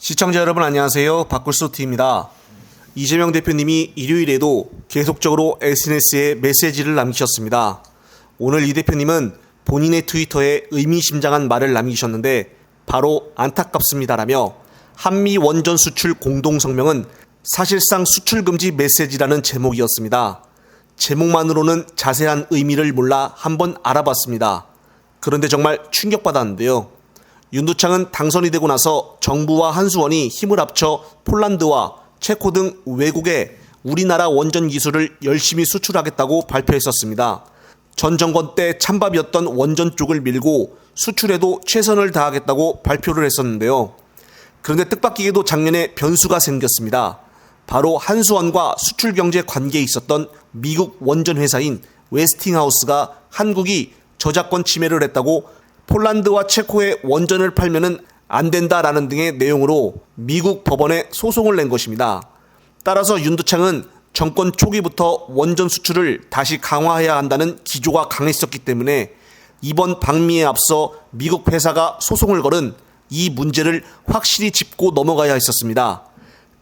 시청자 여러분 안녕하세요. 박굴소T입니다. 이재명 대표님이 일요일에도 계속적으로 SNS에 메시지를 남기셨습니다. 오늘 이 대표님은 본인의 트위터에 의미심장한 말을 남기셨는데 바로 안타깝습니다라며 한미 원전 수출 공동성명은 사실상 수출금지 메시지라는 제목이었습니다. 제목만으로는 자세한 의미를 몰라 한번 알아봤습니다. 그런데 정말 충격받았는데요. 윤두창은 당선이 되고 나서 정부와 한수원이 힘을 합쳐 폴란드와 체코 등 외국에 우리나라 원전 기술을 열심히 수출하겠다고 발표했었습니다. 전 정권 때 찬밥이었던 원전 쪽을 밀고 수출에도 최선을 다하겠다고 발표를 했었는데요. 그런데 뜻밖이게도 작년에 변수가 생겼습니다. 바로 한수원과 수출 경제 관계에 있었던 미국 원전 회사인 웨스팅하우스가 한국이 저작권 침해를 했다고 폴란드와 체코에 원전을 팔면은 안 된다라는 등의 내용으로 미국 법원에 소송을 낸 것입니다. 따라서 윤두창은 정권 초기부터 원전 수출을 다시 강화해야 한다는 기조가 강했었기 때문에 이번 방미에 앞서 미국 회사가 소송을 걸은 이 문제를 확실히 짚고 넘어가야 했었습니다.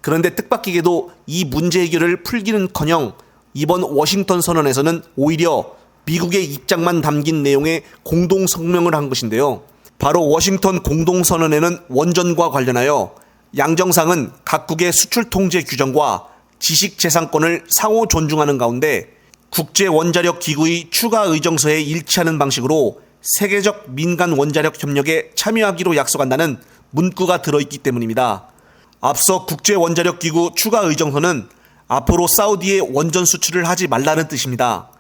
그런데 뜻밖이게도 이 문제 해결을 풀기는커녕 이번 워싱턴 선언에서는 오히려 미국의 입장만 담긴 내용의 공동성명을 한 것인데요. 바로 워싱턴 공동선언에는 원전과 관련하여 양정상은 각국의 수출 통제 규정과 지식재산권을 상호 존중하는 가운데 국제원자력 기구의 추가 의정서에 일치하는 방식으로 세계적 민간 원자력 협력에 참여하기로 약속한다는 문구가 들어있기 때문입니다. 앞서 국제원자력 기구 추가 의정서는 앞으로 사우디에 원전 수출을 하지 말라는 뜻입니다.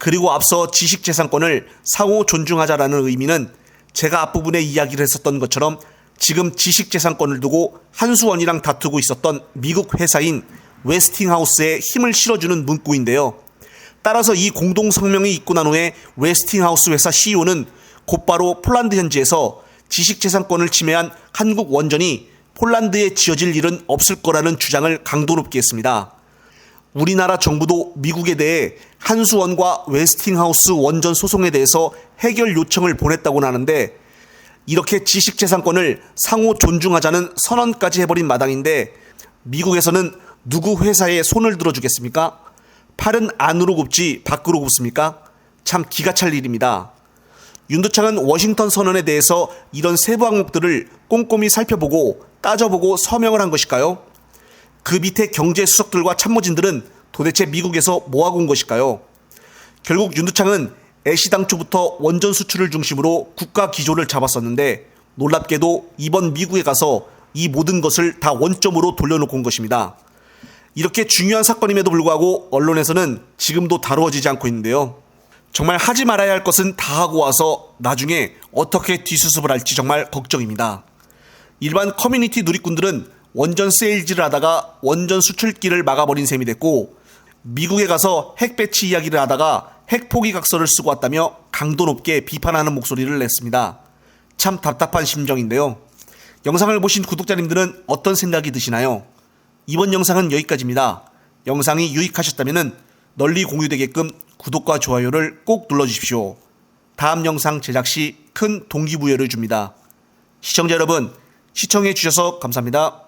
그리고 앞서 지식재산권을 상호 존중하자라는 의미는 제가 앞부분에 이야기를 했었던 것처럼 지금 지식재산권을 두고 한수원이랑 다투고 있었던 미국 회사인 웨스팅하우스에 힘을 실어주는 문구인데요. 따라서 이 공동성명이 있고 난 후에 웨스팅하우스 회사 CEO는 곧바로 폴란드 현지에서 지식재산권을 침해한 한국 원전이 폴란드에 지어질 일은 없을 거라는 주장을 강도 높게 했습니다. 우리나라 정부도 미국에 대해 한수원과 웨스팅하우스 원전 소송에 대해서 해결 요청을 보냈다고는 하는데 이렇게 지식재산권을 상호 존중하자는 선언까지 해버린 마당인데 미국에서는 누구 회사에 손을 들어주겠습니까? 팔은 안으로 굽지 밖으로 굽습니까? 참 기가 찰 일입니다. 윤두창은 워싱턴 선언에 대해서 이런 세부 항목들을 꼼꼼히 살펴보고 따져보고 서명을 한 것일까요? 그 밑에 경제수석들과 참모진들은 도대체 미국에서 뭐하고 온 것일까요? 결국 윤두창은 애시당초부터 원전 수출을 중심으로 국가 기조를 잡았었는데 놀랍게도 이번 미국에 가서 이 모든 것을 다 원점으로 돌려놓고 온 것입니다. 이렇게 중요한 사건임에도 불구하고 언론에서는 지금도 다루어지지 않고 있는데요. 정말 하지 말아야 할 것은 다 하고 와서 나중에 어떻게 뒤수습을 할지 정말 걱정입니다. 일반 커뮤니티 누리꾼들은 원전 세일즈를 하다가 원전 수출길을 막아버린 셈이 됐고 미국에 가서 핵 배치 이야기를 하다가 핵 포기 각서를 쓰고 왔다며 강도 높게 비판하는 목소리를 냈습니다. 참 답답한 심정인데요. 영상을 보신 구독자님들은 어떤 생각이 드시나요? 이번 영상은 여기까지입니다. 영상이 유익하셨다면 널리 공유되게끔 구독과 좋아요를 꼭 눌러주십시오. 다음 영상 제작 시 큰 동기부여를 줍니다. 시청자 여러분, 시청해 주셔서 감사합니다.